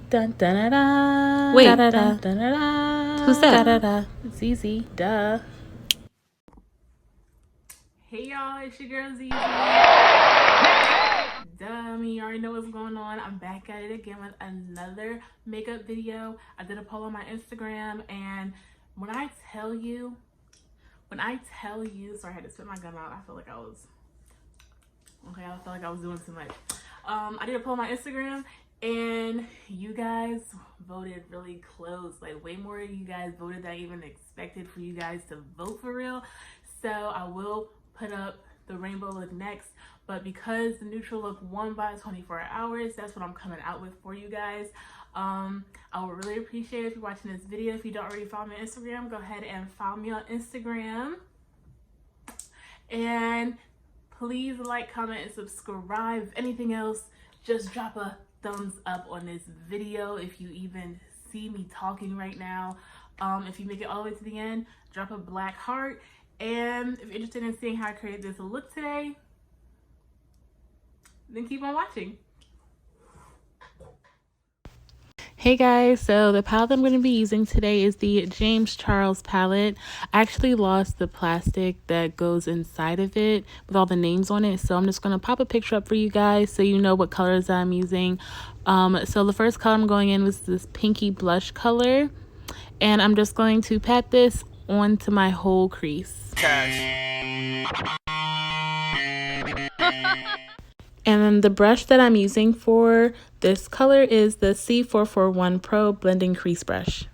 Dun, dun, dun, dun. Wait, Dun, dun, dun, dun, dun. who's that? Dun, dun, dun. ZEZE, duh. Hey y'all, it's your girl ZEZE. Dummy, you already know what's going on. I'm back at it again with another makeup video. I did a poll on my Instagram, and when I tell you, sorry, I had to spit my gum out. I feel like I was doing too much. I did a poll on my Instagram, and you guys voted really close. Like, way more of you guys voted than I even expected for you guys to vote, for real. So I will put up the rainbow look next, but because the neutral look won by 24 hours, that's what I'm coming out with for you guys. I would really appreciate it if you're watching this video. If you don't already follow me on Instagram, go ahead and follow me on Instagram. And please like, comment, and subscribe. If anything else, just drop a thumbs up on this video if you even see me talking right now. If you make it all the way to the end, drop a black heart. And if you're interested in seeing how I created this look today, then keep on watching. Hey guys, so the palette I'm going to be using today is the James Charles palette. I actually lost the plastic that goes inside of it with all the names on it, so I'm just going to pop a picture up for you guys so you know what colors I'm using. So the first color I'm going in was this pinky blush color, and I'm just going to pat this onto my whole crease. And then the brush that I'm using for this color is the C441 Pro Blending Crease Brush.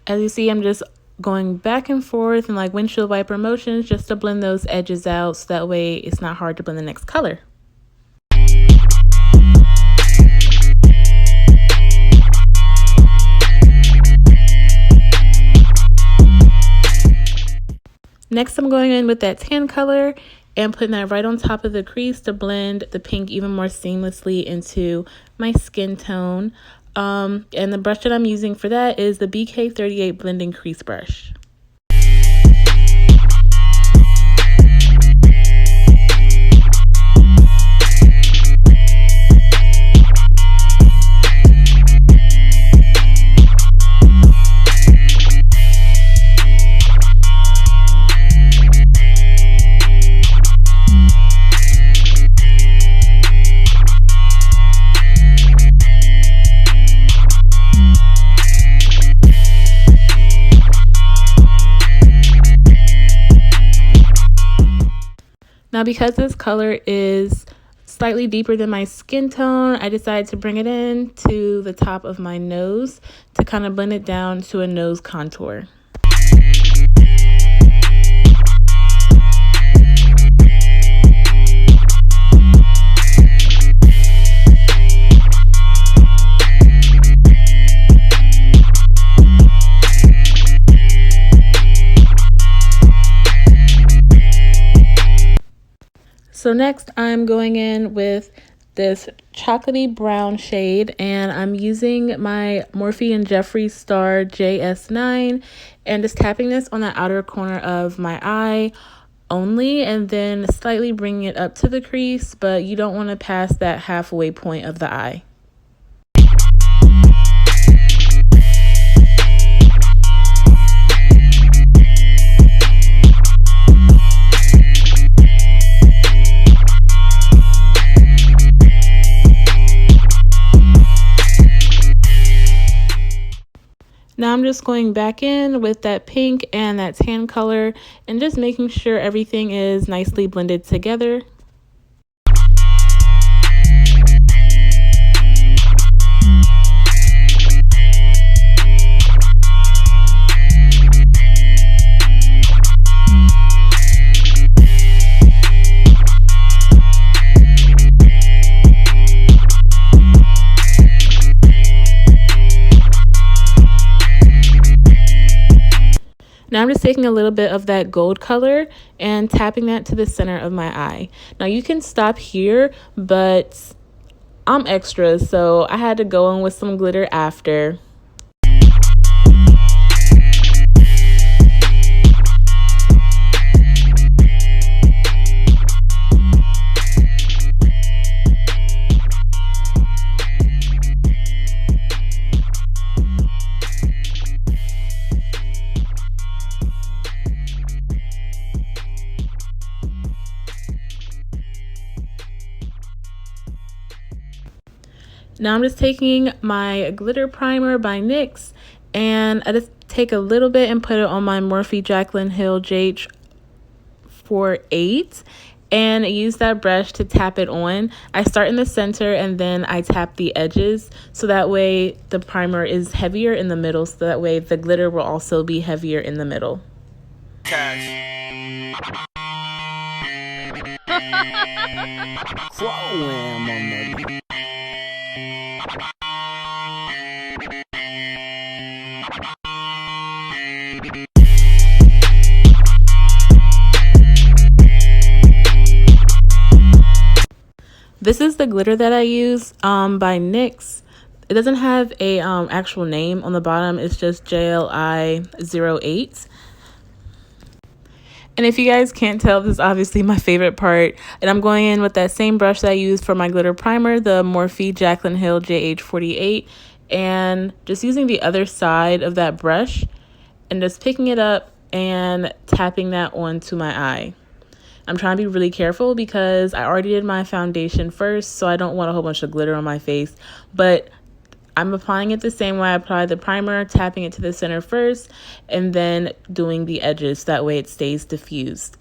As you see, I'm just going back and forth and like windshield wiper motions just to blend those edges out, so that way it's not hard to blend the next color. Next, I'm going in with that tan color and putting that right on top of the crease to blend the pink even more seamlessly into my skin tone. And the brush that I'm using for that is the BK38 Blending Crease Brush. Now, because this color is slightly deeper than my skin tone, I decided to bring it in to the top of my nose to kind of blend it down to a nose contour. So next, I'm going in with this chocolatey brown shade, and I'm using my Morphe & Jeffree Star JS9 and just tapping this on the outer corner of my eye only, and then slightly bringing it up to the crease, but you don't want to pass that halfway point of the eye. Now I'm just going back in with that pink and that tan color and just making sure everything is nicely blended together. Now I'm just taking a little bit of that gold color and tapping that to the center of my eye. Now you can stop here, but I'm extra, so I had to go in with some glitter after. Now I'm just taking my glitter primer by NYX, and I just take a little bit and put it on my Morphe Jaclyn Hill JH48 and use that brush to tap it on. I start in the center and then I tap the edges, so that way the primer is heavier in the middle, so that way the glitter will also be heavier in the middle. This is the glitter that I use by NYX. It doesn't have a actual name on the bottom. It's just JLI08. And if you guys can't tell, this is obviously my favorite part. And I'm going in with that same brush that I used for my glitter primer, the Morphe Jaclyn Hill JH48. And just using the other side of that brush and just picking it up and tapping that onto my eye. I'm trying to be really careful because I already did my foundation first, so I don't want a whole bunch of glitter on my face. But I'm applying it the same way I applied the primer, tapping it to the center first, and then doing the edges. That way it stays diffused.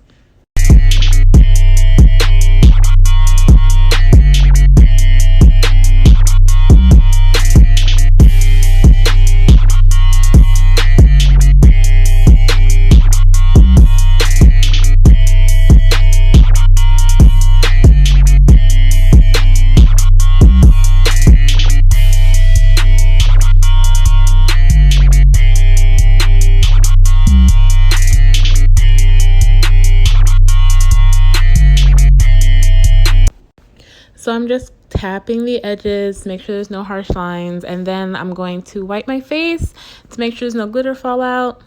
So I'm just tapping the edges, make sure there's no harsh lines, and then I'm going to wipe my face to make sure there's no glitter fallout.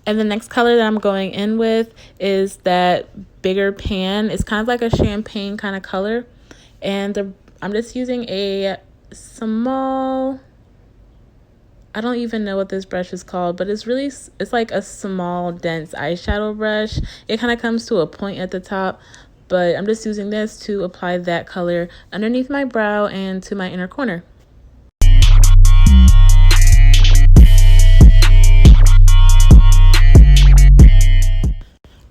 And the next color that I'm going in with is that bigger pan. It's kind of like a champagne kind of color. And I'm just using a small, I don't even know what this brush is called, but it's like a small, dense eyeshadow brush. It kind of comes to a point at the top. But I'm just using this to apply that color underneath my brow and to my inner corner.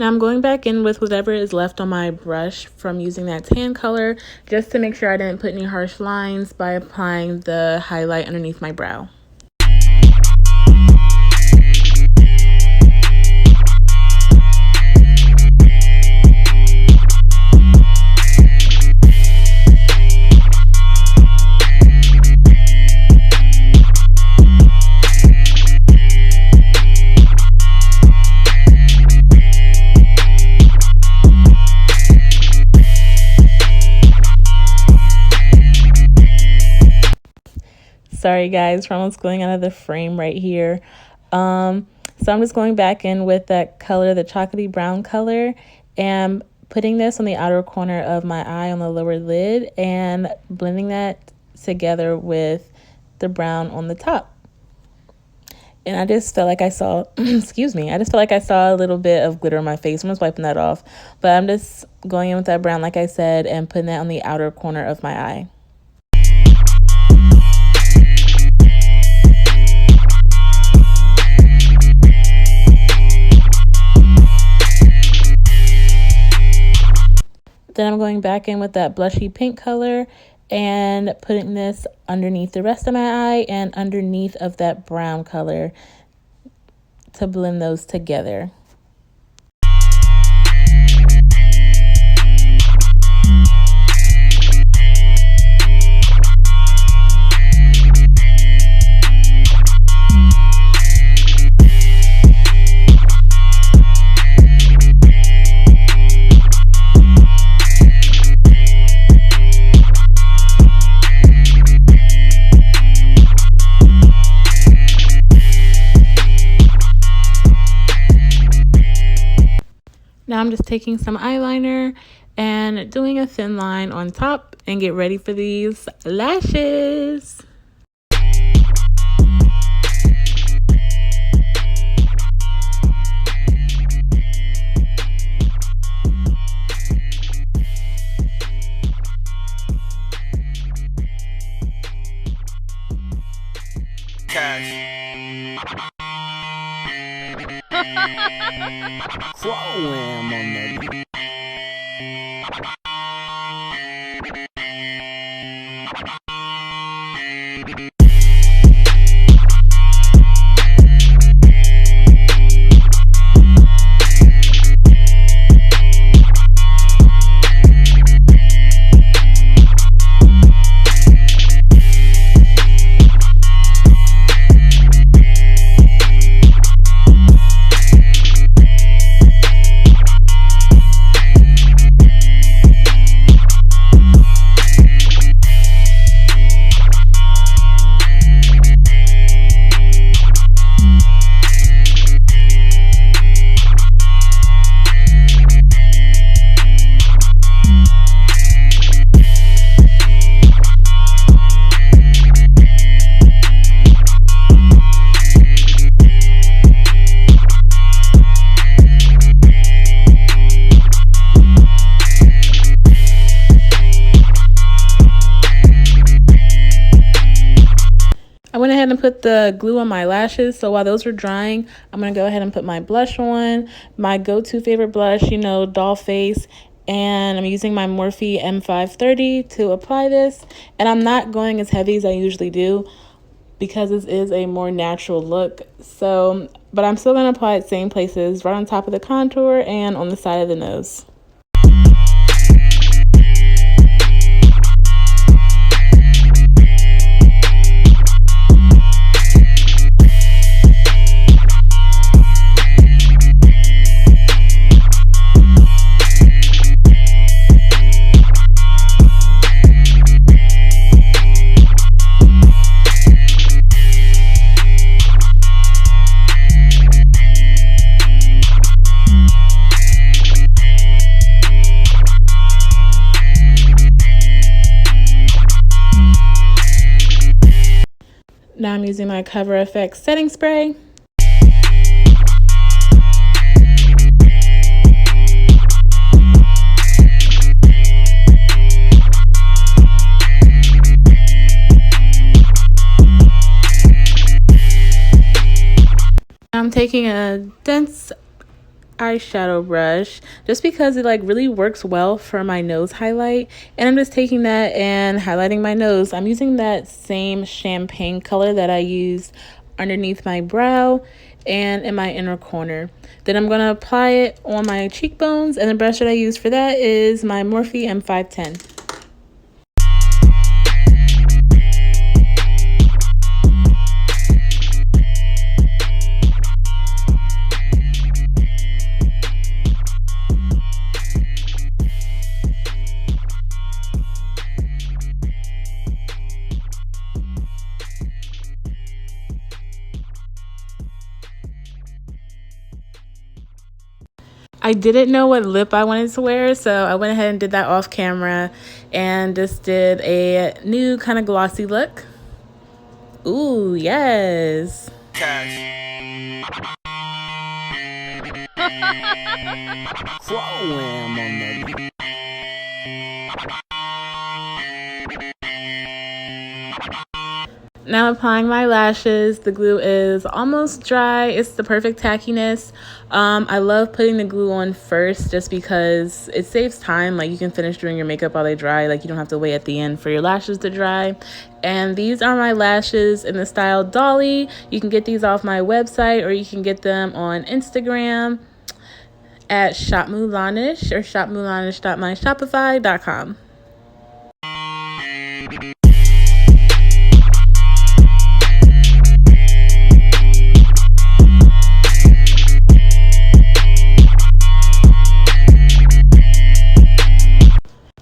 Now I'm going back in with whatever is left on my brush from using that tan color, just to make sure I didn't put any harsh lines by applying the highlight underneath my brow. Sorry guys for almost going out of the frame right here. So I'm just going back in with that color, the chocolatey brown color, and putting this on the outer corner of my eye on the lower lid and blending that together with the brown on the top. And I just felt like I saw, excuse me, I just felt like I saw a little bit of glitter on my face. I'm just wiping that off. But I'm just going in with that brown, like I said, and putting that on the outer corner of my eye. Then I'm going back in with that blushy pink color and putting this underneath the rest of my eye and underneath of that brown color to blend those together. Now I'm just taking some eyeliner and doing a thin line on top and get ready for these lashes. Wham on the I went ahead and put the glue on my lashes, so while those were drying, I'm going to go ahead and put my blush on, my go-to favorite blush, you know, doll face, and I'm using my Morphe M530 to apply this, and I'm not going as heavy as I usually do because this is a more natural look, so, but I'm still going to apply it same places, right on top of the contour and on the side of the nose. Now I'm using my Cover FX setting spray. I'm taking a dense eyeshadow brush just because it like really works well for my nose highlight, and I'm just taking that and highlighting my nose. I'm using that same champagne color that I used underneath my brow and in my inner corner. Then I'm going to apply it on my cheekbones, and the brush that I use for that is my Morphe M510. I didn't know what lip I wanted to wear, so I went ahead and did that off camera and just did a new kind of glossy look. Ooh, yes. wham on the Now applying my lashes. The glue is almost dry. It's the perfect tackiness. I love putting the glue on first just because it saves time. Like, you can finish doing your makeup while they dry. Like, you don't have to wait at the end for your lashes to dry. And these are my lashes in the style Dolly. You can get these off my website, or you can get them on Instagram at shopmulanish or shopmulanish.myshopify.com.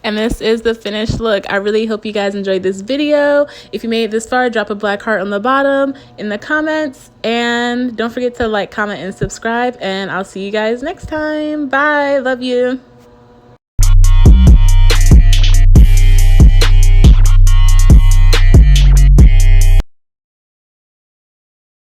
And this is the finished look. I really hope you guys enjoyed this video. If you made it this far, drop a black heart on the bottom in the comments. And don't forget to like, comment, and subscribe. And I'll see you guys next time. Bye. Love you.